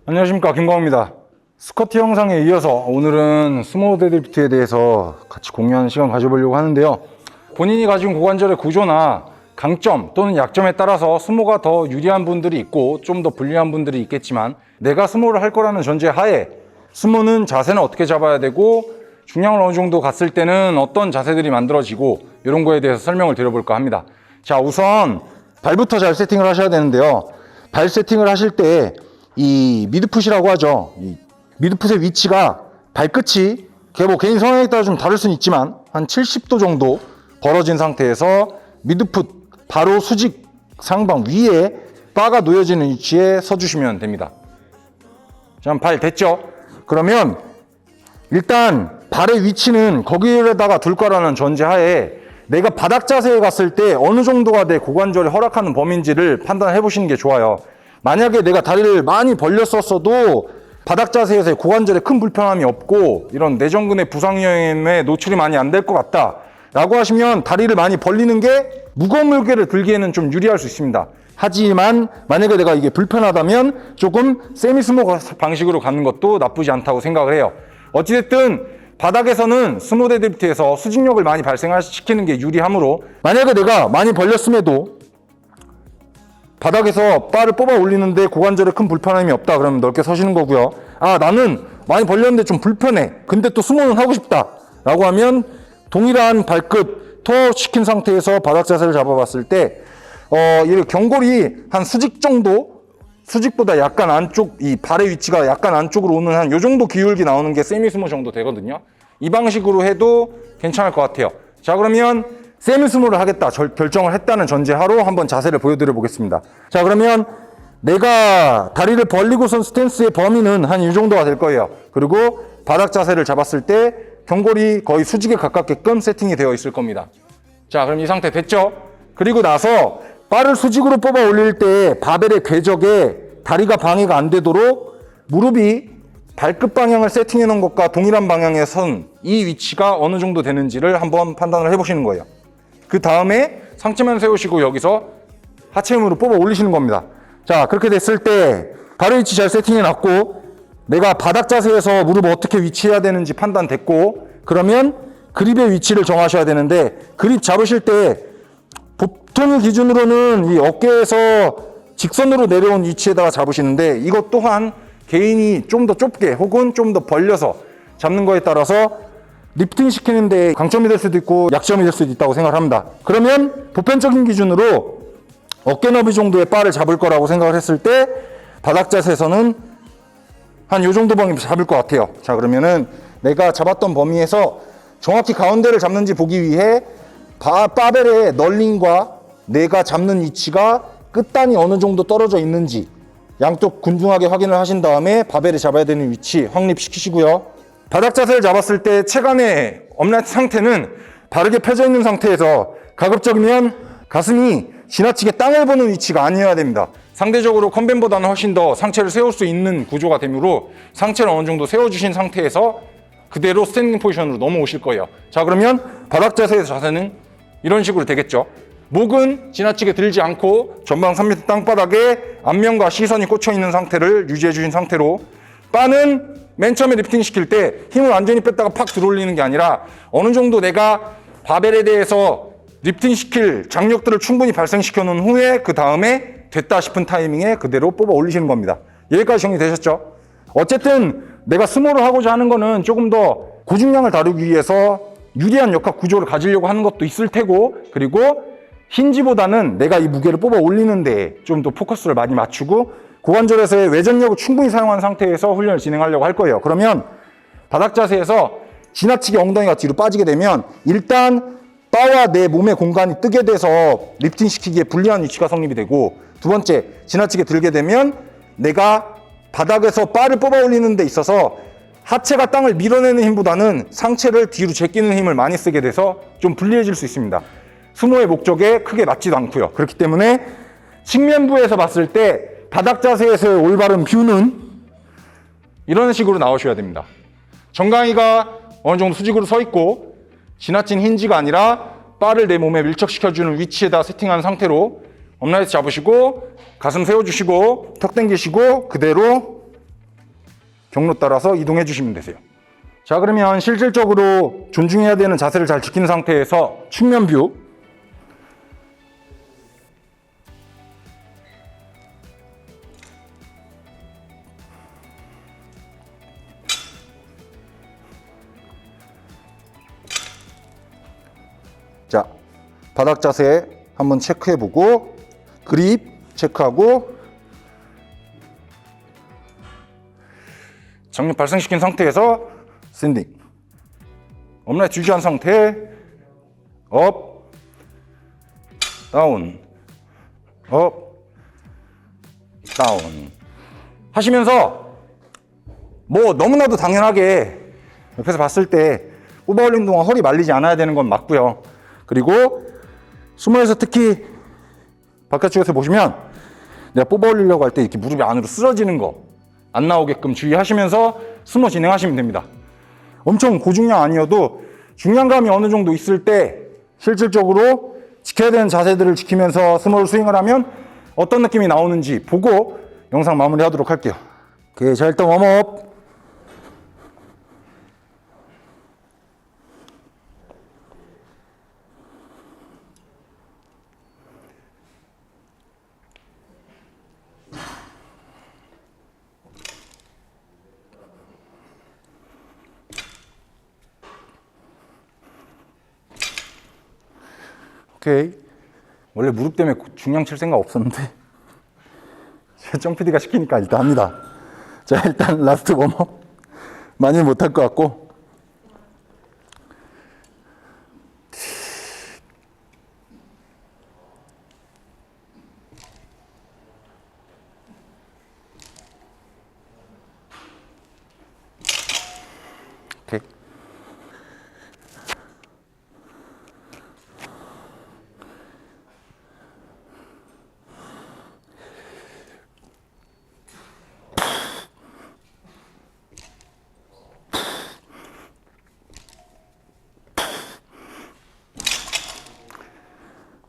안녕하십니까, 김광호입니다. 스쿼트 영상에 이어서 오늘은 스모 데드리프트에 대해서 같이 공유하는 시간 가져보려고 하는데요. 본인이 가진 고관절의 구조나 강점 또는 약점에 따라서 스모가 더 유리한 분들이 있고 좀 더 불리한 분들이 있겠지만, 내가 스모를 할 거라는 전제 하에 스모는 자세는 어떻게 잡아야 되고 중량을 어느 정도 갔을 때는 어떤 자세들이 만들어지고 이런 거에 대해서 설명을 드려볼까 합니다. 자, 우선 발부터 잘 세팅을 하셔야 되는데요. 발 세팅을 하실 때 이 미드풋이라고 하죠. 이 미드풋의 위치가 발끝이 개인 성향에 따라 좀 다를 수는 있지만 한 70도 정도 벌어진 상태에서 미드풋 바로 수직 상방 위에 바가 놓여지는 위치에 서주시면 됩니다. 자, 발 됐죠? 그러면 일단 발의 위치는 거기에다가 둘 거라는 전제하에 내가 바닥 자세에 갔을 때 어느 정도가 내 고관절이 허락하는 범위인지를 판단해 보시는 게 좋아요. 만약에 내가 다리를 많이 벌렸었어도 바닥 자세에서 고관절에 큰 불편함이 없고 이런 내전근의 부상 위험에 노출이 많이 안 될 것 같다 라고 하시면 다리를 많이 벌리는 게 무거운 무게를 들기에는 좀 유리할 수 있습니다. 하지만 만약에 내가 이게 불편하다면 조금 세미스모 방식으로 가는 것도 나쁘지 않다고 생각을 해요. 어찌됐든 바닥에서는 스모 데드리프트에서 수직력을 많이 발생시키는 게 유리하므로, 만약에 내가 많이 벌렸음에도 바닥에서 바를 뽑아 올리는데 고관절에 큰 불편함이 없다 그러면 넓게 서시는 거고요. 아, 나는 많이 벌렸는데 좀 불편해, 근데 또 스모는 하고 싶다 라고 하면 동일한 발끝 토 시킨 상태에서 바닥 자세를 잡아봤을 때 이 경골이 한 수직 정도, 수직보다 약간 안쪽, 이 발의 위치가 약간 안쪽으로 오는 한 요 정도 기울기 나오는 게 세미스모 정도 되거든요. 이 방식으로 해도 괜찮을 것 같아요. 자, 그러면 세미스모를 하겠다 결정을 했다는 전제하로 한번 자세를 보여드려 보겠습니다. 자, 그러면 내가 다리를 벌리고 선 스탠스의 범위는 한 이 정도가 될 거예요. 그리고 바닥 자세를 잡았을 때 경골이 거의 수직에 가깝게끔 세팅이 되어 있을 겁니다. 자, 그럼 이 상태 됐죠? 그리고 나서 바를 수직으로 뽑아 올릴 때 바벨의 궤적에 다리가 방해가 안 되도록 무릎이 발끝 방향을 세팅해 놓은 것과 동일한 방향의 선, 이 위치가 어느 정도 되는지를 한번 판단을 해 보시는 거예요. 그 다음에 상체만 세우시고 여기서 하체 힘으로 뽑아 올리시는 겁니다. 자, 그렇게 됐을 때 발의 위치 잘 세팅해 놨고 내가 바닥 자세에서 무릎을 어떻게 위치해야 되는지 판단됐고, 그러면 그립의 위치를 정하셔야 되는데, 그립 잡으실 때 보통의 기준으로는 이 어깨에서 직선으로 내려온 위치에다가 잡으시는데, 이것 또한 개인이 좀 더 좁게 혹은 좀 더 벌려서 잡는 거에 따라서 리프팅 시키는데 강점이 될 수도 있고 약점이 될 수도 있다고 생각을 합니다. 그러면 보편적인 기준으로 어깨 너비 정도의 바를 잡을 거라고 생각을 했을 때 바닥 자세에서는 한 요 정도 범위 잡을 것 같아요. 자, 그러면은 내가 잡았던 범위에서 정확히 가운데를 잡는지 보기 위해 바벨의 널링과 내가 잡는 위치가 끝단이 어느 정도 떨어져 있는지 양쪽 군중하게 확인을 하신 다음에 바벨이 잡아야 되는 위치 확립시키시고요. 바닥 자세를 잡았을 때 체간의 업라이트 상태는 바르게 펴져 있는 상태에서 가급적이면 가슴이 지나치게 땅을 보는 위치가 아니어야 됩니다. 상대적으로 컨벤보다는 훨씬 더 상체를 세울 수 있는 구조가 되므로 상체를 어느 정도 세워주신 상태에서 그대로 스탠딩 포지션으로 넘어오실 거예요. 자, 그러면 바닥 자세의 자세는 이런 식으로 되겠죠. 목은 지나치게 들지 않고 전방 3m 땅바닥에 앞면과 시선이 꽂혀 있는 상태를 유지해 주신 상태로, 바는 맨 처음에 리프팅 시킬 때 힘을 완전히 뺐다가 팍 들어올리는 게 아니라 어느 정도 내가 바벨에 대해서 리프팅 시킬 장력들을 충분히 발생시켜 놓은 후에 그 다음에 됐다 싶은 타이밍에 그대로 뽑아 올리시는 겁니다. 여기까지 정리되셨죠? 어쨌든 내가 스모를 하고자 하는 거는 조금 더 고중량을 다루기 위해서 유리한 역학 구조를 가지려고 하는 것도 있을 테고, 그리고 힌지보다는 내가 이 무게를 뽑아 올리는데 좀 더 포커스를 많이 맞추고 고관절에서의 외전력을 충분히 사용한 상태에서 훈련을 진행하려고 할 거예요. 그러면 바닥 자세에서 지나치게 엉덩이가 뒤로 빠지게 되면 일단 바와 내 몸의 공간이 뜨게 돼서 리프팅 시키기에 불리한 위치가 성립이 되고, 두 번째, 지나치게 들게 되면 내가 바닥에서 바를 뽑아 올리는 데 있어서 하체가 땅을 밀어내는 힘보다는 상체를 뒤로 제끼는 힘을 많이 쓰게 돼서 좀 불리해질 수 있습니다. 스모의 목적에 크게 맞지도 않고요. 그렇기 때문에 측면부에서 봤을 때 바닥 자세에서의 올바른 뷰는 이런 식으로 나오셔야 됩니다. 정강이가 어느 정도 수직으로 서 있고 지나친 힌지가 아니라 바를 내 몸에 밀착시켜주는 위치에다 세팅한 상태로 업라이트 잡으시고 가슴 세워주시고 턱 당기시고 그대로 경로 따라서 이동해 주시면 되세요. 자, 그러면 실질적으로 존중해야 되는 자세를 잘 지킨 상태에서 측면 뷰. 자, 바닥 자세 한번 체크해보고, 그립 체크하고, 정립 발생시킨 상태에서 샌딩. 업라이트 유지한 상태, 업, 다운, 업, 다운 하시면서 뭐 너무나도 당연하게 옆에서 봤을 때 뽑아 올리는 동안 허리 말리지 않아야 되는 건 맞고요. 그리고 수모에서 특히 바깥쪽에서 보시면 내가 뽑아 올리려고 할 때 이렇게 무릎이 안으로 쓰러지는 거 안 나오게끔 주의하시면서 수모 진행하시면 됩니다. 엄청 고중량 아니어도 중량감이 어느 정도 있을 때 실질적으로 지켜야 되는 자세들을 지키면서 스모를 스윙을 하면 어떤 느낌이 나오는지 보고 영상 마무리하도록 할게요. 오케이, 자, 일단 웜업. 오케이. 원래 무릎 때문에 중량 칠 생각 없었는데 정 PD가 시키니까 일단 합니다. 자, 일단 라스트 웜업 많이 못할 것 같고, 오케이.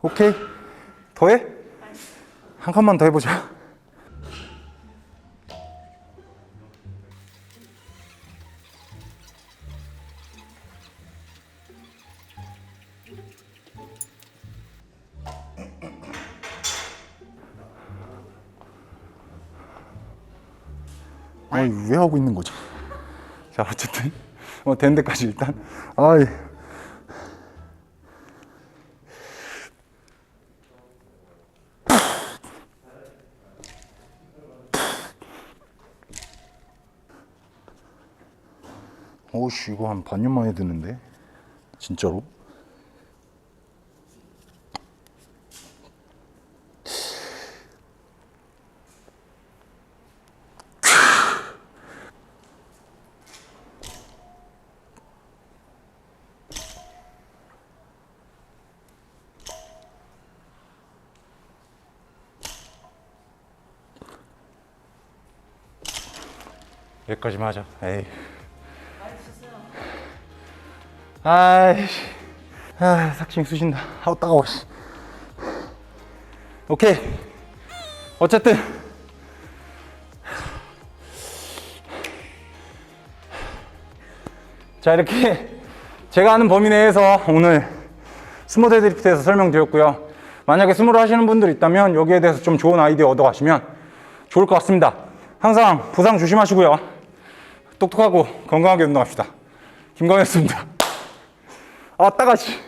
오케이. 더 해? 한 칸만 더 해보자. 아이, 왜 하고 있는 거지? 자, 어쨌든 된 데까지 일단. 아이. 오씨, 이거 한 반년 만에 듣는데 진짜로. 여기까지만 하자. 에이. 아이씨. 아, 삭심 쑤신다. 아우, 따가워. 오케이. 어쨌든 자, 이렇게 제가 아는 범위 내에서 오늘 스모 데드리프트에서 설명드렸고요. 만약에 스모를 하시는 분들 있다면 여기에 대해서 좀 좋은 아이디어 얻어가시면 좋을 것 같습니다. 항상 부상 조심하시고요. 똑똑하고 건강하게 운동합시다. 김광현이었습니다. 아, 따가지.